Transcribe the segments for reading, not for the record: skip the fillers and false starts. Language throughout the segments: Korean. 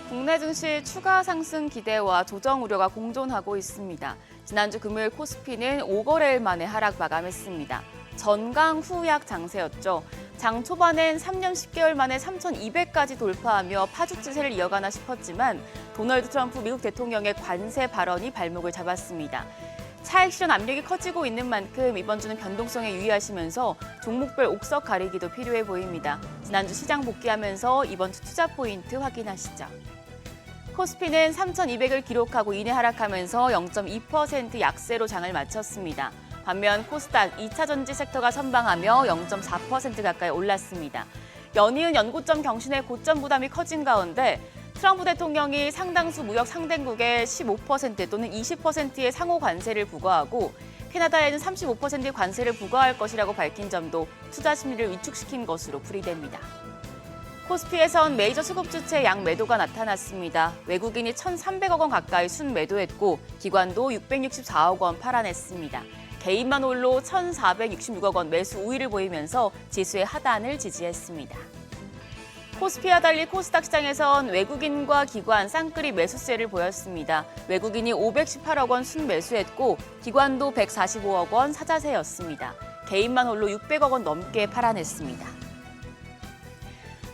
국내 증시 추가 상승 기대와 조정 우려가 공존하고 있습니다. 지난주 금요일 코스피는 5거래일 만에 하락 마감했습니다. 전강 후약 장세였죠. 장 초반엔 3년 10개월 만에 3,200까지 돌파하며 파죽지세를 이어가나 싶었지만 도널드 트럼프 미국 대통령의 관세 발언이 발목을 잡았습니다. 차익 실현 압력이 커지고 있는 만큼 이번 주는 변동성에 유의하시면서 종목별 옥석 가리기도 필요해 보입니다. 지난주 시장 복귀하면서 이번 주 투자 포인트 확인하시죠. 코스피는 3,200을 기록하고 이내 하락하면서 0.2% 약세로 장을 마쳤습니다. 반면 코스닥 2차 전지 섹터가 선방하며 0.4% 가까이 올랐습니다. 연이은 연고점 경신의 고점 부담이 커진 가운데 트럼프 대통령이 상당수 무역 상대국에 15% 또는 20%의 상호 관세를 부과하고 캐나다에는 35%의 관세를 부과할 것이라고 밝힌 점도 투자 심리를 위축시킨 것으로 풀이됩니다. 코스피에선 메이저 수급 주체 양매도가 나타났습니다. 외국인이 1,300억 원 가까이 순매도했고 기관도 664억 원 팔아냈습니다. 개인만 홀로 1,466억 원 매수 우위를 보이면서 지수의 하단을 지지했습니다. 코스피와 달리 코스닥 시장에선 외국인과 기관 쌍끌이 매수세를 보였습니다. 외국인이 518억 원 순매수했고 기관도 145억 원 사자세였습니다. 개인만 홀로 600억 원 넘게 팔아냈습니다.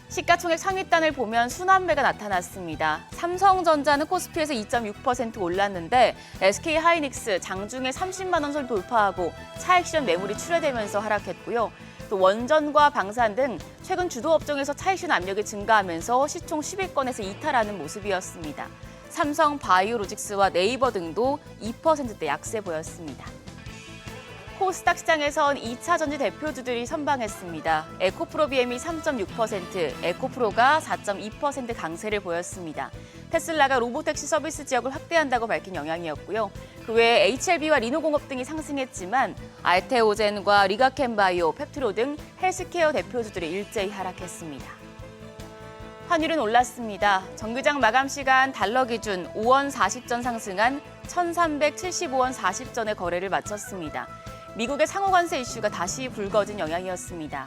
시가총액 상위단을 보면 순환매가 나타났습니다. 삼성전자는 코스피에서 2.6% 올랐는데 SK하이닉스 장중에 30만 원 선 돌파하고 차익 실현 매물이 출회되면서 하락했고요. 또 원전과 방산 등 최근 주도 업종에서 차익 실현 압력이 증가하면서 시총 10위권에서 이탈하는 모습이었습니다. 삼성 바이오로직스와 네이버 등도 2%대 약세 보였습니다. 코스닥 시장에선 2차 전지 대표주들이 선방했습니다. 에코프로 BM이 3.6%, 에코프로가 4.2% 강세를 보였습니다. 테슬라가 로보택시 서비스 지역을 확대한다고 밝힌 영향이었고요. 그 외에 HLB와 리노공업 등이 상승했지만 알테오젠과 리가켄바이오, 펩트로 등 헬스케어 대표주들이 일제히 하락했습니다. 환율은 올랐습니다. 정규장 마감 시간 달러 기준 5원 40전 상승한 1,375원 40전의 거래를 마쳤습니다. 미국의 상호관세 이슈가 다시 불거진 영향이었습니다.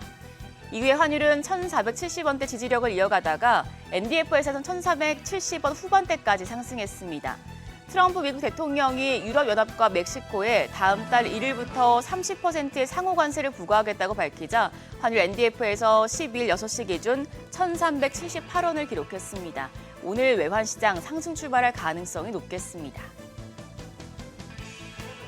이후에 환율은 1,470원대 지지력을 이어가다가 NDF에서는 1,470원 후반대까지 상승했습니다. 트럼프 미국 대통령이 유럽연합과 멕시코에 다음 달 1일부터 30%의 상호관세를 부과하겠다고 밝히자 환율 NDF에서 12일 6시 기준 1,378원을 기록했습니다. 오늘 외환시장 상승 출발할 가능성이 높겠습니다.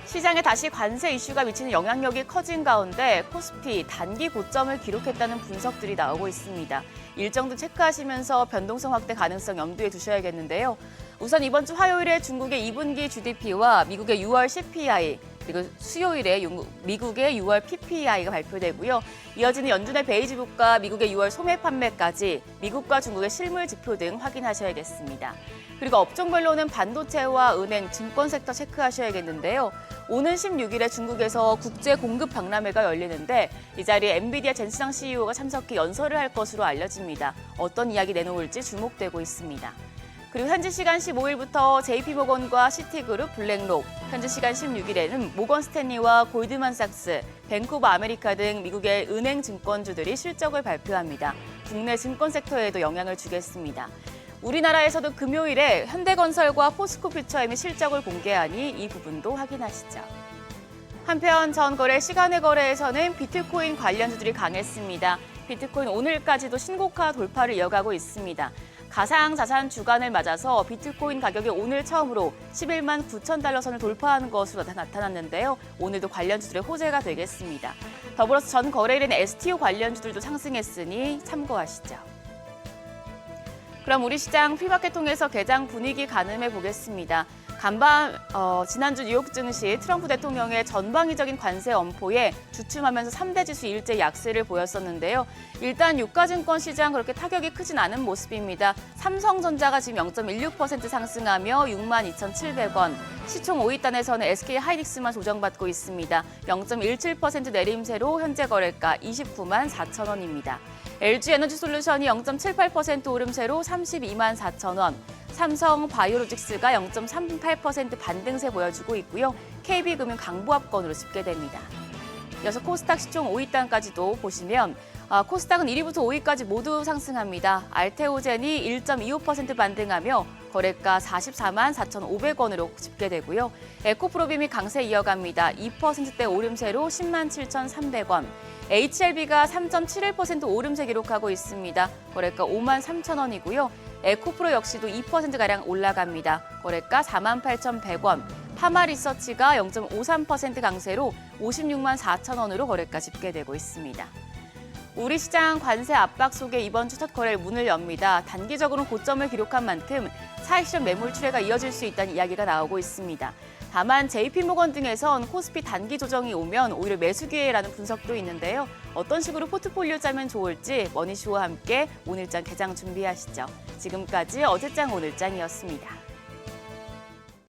시장에 다시 관세 이슈가 미치는 영향력이 커진 가운데 코스피 단기 고점을 기록했다는 분석들이 나오고 있습니다. 일정도 체크하시면서 변동성 확대 가능성 염두에 두셔야겠는데요. 우선 이번 주 화요일에 중국의 2분기 GDP와 미국의 6월 CPI, 그리고 수요일에 미국의 6월 PPI가 발표되고요. 이어지는 연준의 베이지 국가, 미국의 6월 소매 판매까지 미국과 중국의 실물 지표 등 확인하셔야겠습니다. 그리고 업종별로는 반도체와 은행, 증권 섹터 체크하셔야겠는데요. 오는 16일에 중국에서 국제 공급 박람회가 열리는데 이 자리에 엔비디아 젠스장 CEO가 참석해 연설을 할 것으로 알려집니다. 어떤 이야기 내놓을지 주목되고 있습니다. 그리고 현지 시간 15일부터 JP모건과 시티그룹, 블랙록, 현지 시간 16일에는 모건 스탠리와 골드만삭스, 뱅크 오브 아메리카 등 미국의 은행 증권주들이 실적을 발표합니다. 국내 증권 섹터에도 영향을 주겠습니다. 우리나라에서도 금요일에 현대건설과 포스코퓨처엠이 실적을 공개하니 이 부분도 확인하시죠. 한편 전 거래 시간의 거래에서는 비트코인 관련주들이 강했습니다. 비트코인 오늘까지도 신고가 돌파를 이어가고 있습니다. 가상자산 주간을 맞아서 비트코인 가격이 오늘 처음으로 11만 9천 달러 선을 돌파하는 것으로 나타났는데요. 오늘도 관련주들의 호재가 되겠습니다. 더불어서 전 거래일에는 STO 관련주들도 상승했으니 참고하시죠. 그럼 우리 시장 프리마켓 통해서 개장 분위기 가늠해 보겠습니다. 간밤 지난주 뉴욕 증시 트럼프 대통령의 전방위적인 관세 엄포에 주춤하면서 3대 지수 일제 약세를 보였었는데요. 일단 유가증권 시장 그렇게 타격이 크진 않은 모습입니다. 삼성전자가 지금 0.16% 상승하며 62,700원. 시총 5위단에서는 SK하이닉스만 조정받고 있습니다. 0.17% 내림세로 현재 거래가 29만 4천 원입니다. LG에너지솔루션이 0.78% 오름세로 32만 4천 원. 삼성 바이오로직스가 0.38% 반등세 보여주고 있고요. KB금융 강보합권으로 집계됩니다. 이어서 코스닥 시총 5위단까지도 보시면 코스닥은 1위부터 5위까지 모두 상승합니다. 알테오젠이 1.25% 반등하며 거래가 44만 4,500원으로 집계되고요. 에코프로빔이 강세 이어갑니다. 2%대 오름세로 10만 7,300원. HLB가 3.71% 오름세 기록하고 있습니다. 거래가 5만 3,000원이고요. 에코프로 역시도 2%가량 올라갑니다. 거래가 4만 8,100원. 파마리서치가 0.53% 강세로 56만 4,000원으로 거래가 집계되고 있습니다. 우리 시장 관세 압박 속에 이번 주 첫 거래일 문을 엽니다. 단기적으로 고점을 기록한 만큼 차익 실현 매물 출회가 이어질 수 있다는 이야기가 나오고 있습니다. 다만 JP모건 등에선 코스피 단기 조정이 오면 오히려 매수 기회라는 분석도 있는데요. 어떤 식으로 포트폴리오 짜면 좋을지 머니쇼와 함께 오늘장 개장 준비하시죠. 지금까지 어제장 오늘장이었습니다.